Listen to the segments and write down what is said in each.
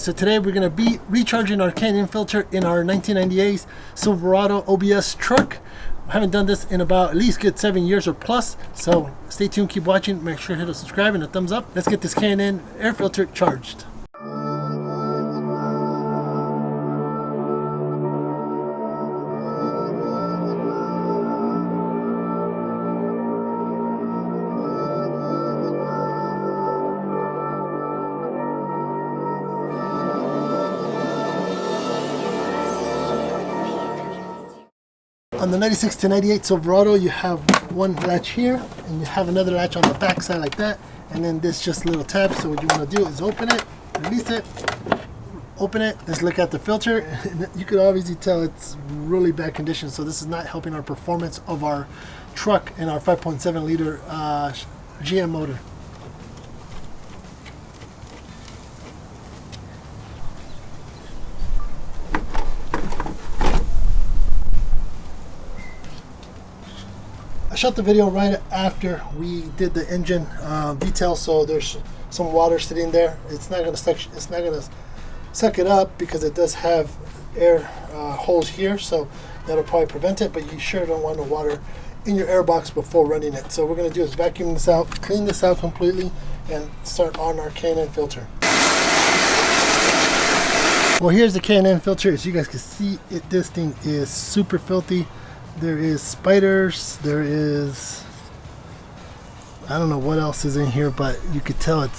So today we're going to be recharging our Canyon filter in our 1998 Silverado OBS truck. I haven't done this in about at least good 7 years or plus, so stay tuned, keep watching, make sure to hit a subscribe and a thumbs up. Let's get this Canyon air filter charged. On the 96 to 98 Silverado, you have one latch here, and you have another latch on the back side like that, and then this just little tab. So what you want to do is open it, release it, open it. Let's look at the filter. You can obviously tell it's really bad condition, so this is not helping our performance of our truck and our 5.7 liter GM motor. I shot the video right after we did the engine detail, so there's some water sitting there. It's not gonna suck it up because it does have air holes here, so that'll probably prevent it. But you sure don't want no water in your air box before running it. So what we're gonna do is vacuum this out, clean this out completely, and start on our K&N filter. Well, here's the K&N filter. As you guys can see, this thing is super filthy. There is spiders, there is, I don't know what else is in here, but you could tell it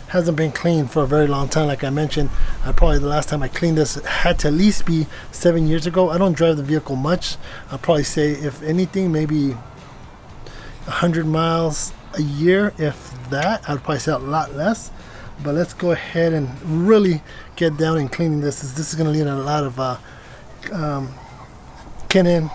hasn't been cleaned for a very long time. Like I mentioned, probably the last time I cleaned this had to at least be 7 years ago. I don't drive the vehicle much. I'll probably say, if anything, maybe 100 miles a year, if that. I'd probably say a lot less. But let's go ahead and really get down and cleaning this. This is going to need a lot of K&N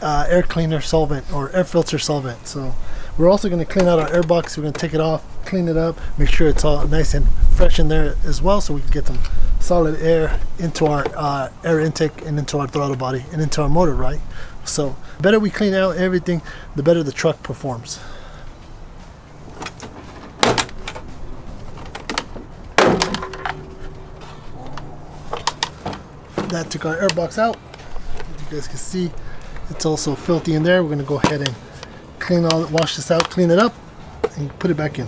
air cleaner solvent or air filter solvent. So we're also going to clean out our air box. We're going to take it off, clean it up, make sure it's all nice and fresh in there as well, so we can get some solid air into our air intake and into our throttle body and into our motor, right? So the better we clean out everything, the better the truck performs. That took our air box out. As you guys can see, it's also filthy in there. We're going to go ahead and wash this out, clean it up, and put it back in.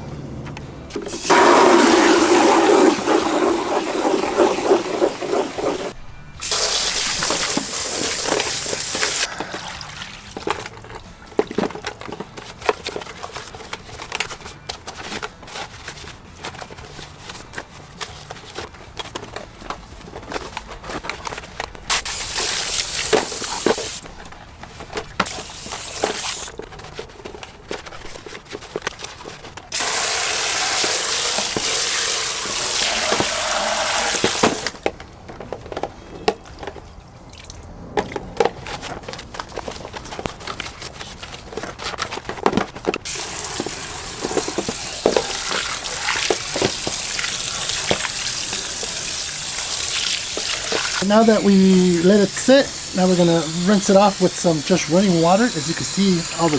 Now that we let it sit, now we're gonna rinse it off with some just running water. As you can see, all the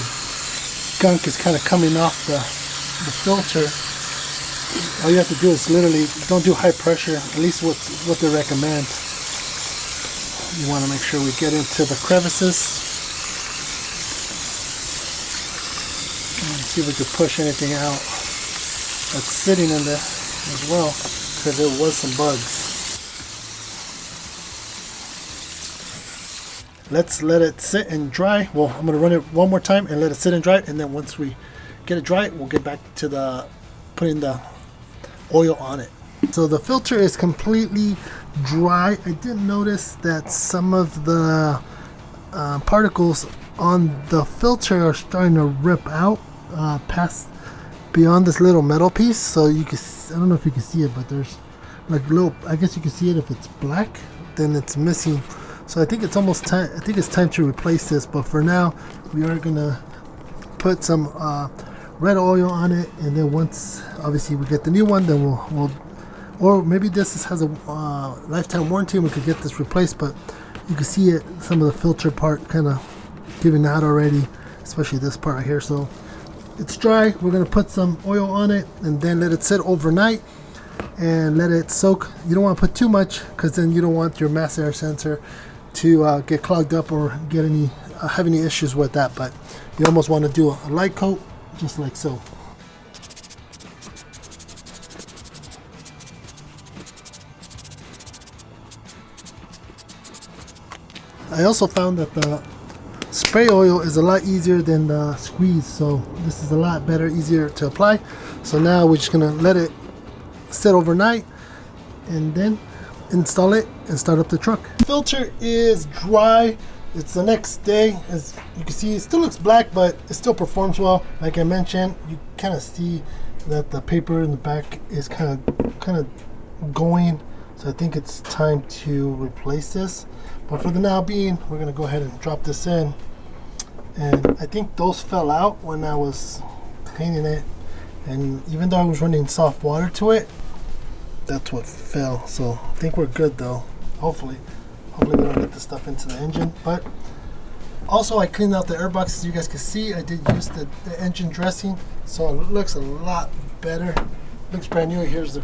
gunk is kind of coming off the filter. All you have to do is literally don't do high pressure, at least what they recommend. You want to make sure we get into the crevices and see if we can push anything out that's sitting in there as well, because there was some bugs. Let's let it sit and dry. Well, I'm going to run it one more time and let it sit and dry, and then once we get it dry, we'll get back to putting the oil on it. So the filter is completely dry. I did notice that some of the particles on the filter are starting to rip out beyond this little metal piece. So you can, I don't know if you can see it, but there's like little, I guess you can see it if it's black, then it's missing. So I think it's almost time. I think it's time to replace this. But for now, we are gonna put some red oil on it, and then once obviously we get the new one, then we'll or maybe this has a lifetime warranty and we could get this replaced. But you can see it, some of the filter part kind of giving out already, especially this part right here. So it's dry. We're gonna put some oil on it and then let it sit overnight. and let it soak. You don't want to put too much because then you don't want your mass air sensor to get clogged up or get any have any issues with that. But you almost want to do a light coat, just like so. I also found that the spray oil is a lot easier than the squeeze, so this is a lot better, easier to apply. So now we're just gonna let it sit overnight and then install it and start up the truck. Filter is dry. It's the next day. As you can see, it still looks black, but it still performs well. Like I mentioned, you kind of see that the paper in the back is kind of going. So I think it's time to replace this. But for the now being, we're gonna go ahead and drop this in. And I think those fell out when I was cleaning it. And even though I was running soft water to it, that's what fell. So I think we're good though. Hopefully we don't get this stuff into the engine. But also I cleaned out the air box. As you guys can see, I did use the engine dressing. So it looks a lot better. Looks brand new. Here's the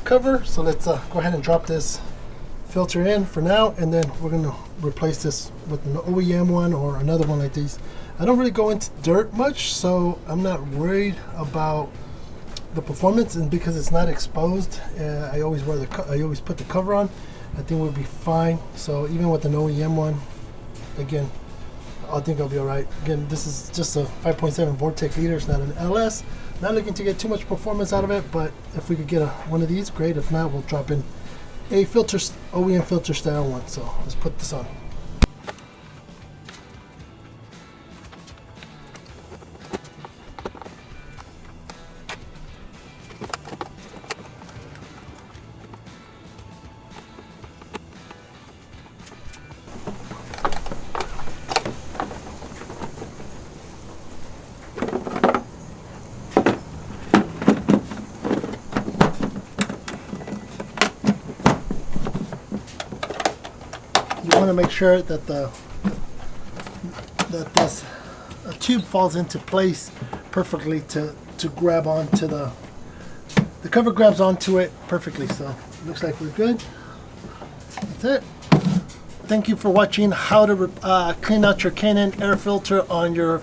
cover. So let's go ahead and drop this filter in for now, and then we're going to replace this with an OEM one or another one like these. I don't really go into dirt much, so I'm not worried about the performance, and because it's not exposed, I always put the cover on. I think we'll be fine. So even with an OEM one, again, I think I'll be all right. Again, this is just a 5.7 Vortec liter. It's not an LS. Not looking to get too much performance out of it, but if we could get one of these, great. If not, we'll drop in a filter, OEM filter style one. So let's put this on. You want to make sure that this tube falls into place perfectly to grab onto the cover grabs onto it perfectly. So it looks like we're good. That's it. Thank you for watching how to clean out your K&N air filter on your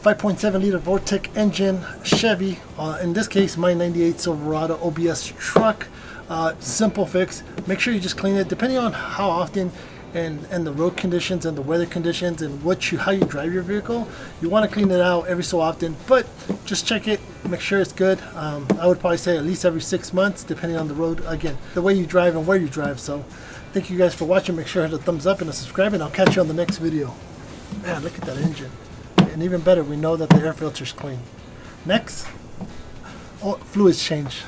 5.7 liter Vortec engine Chevy. In this case, my 98 Silverado OBS truck. Simple fix. Make sure you just clean it depending on how often and the road conditions and the weather conditions and how you drive your vehicle. You want to clean it out every so often, but just check it, make sure it's good. I would probably say at least every 6 months, depending on the road, again, the way you drive and where you drive. So thank you guys for watching. Make sure to hit a thumbs up and a subscribe, and I'll catch you on the next video. Man, look at that engine. And even better, we know that the air filter's clean. Next, fluids change.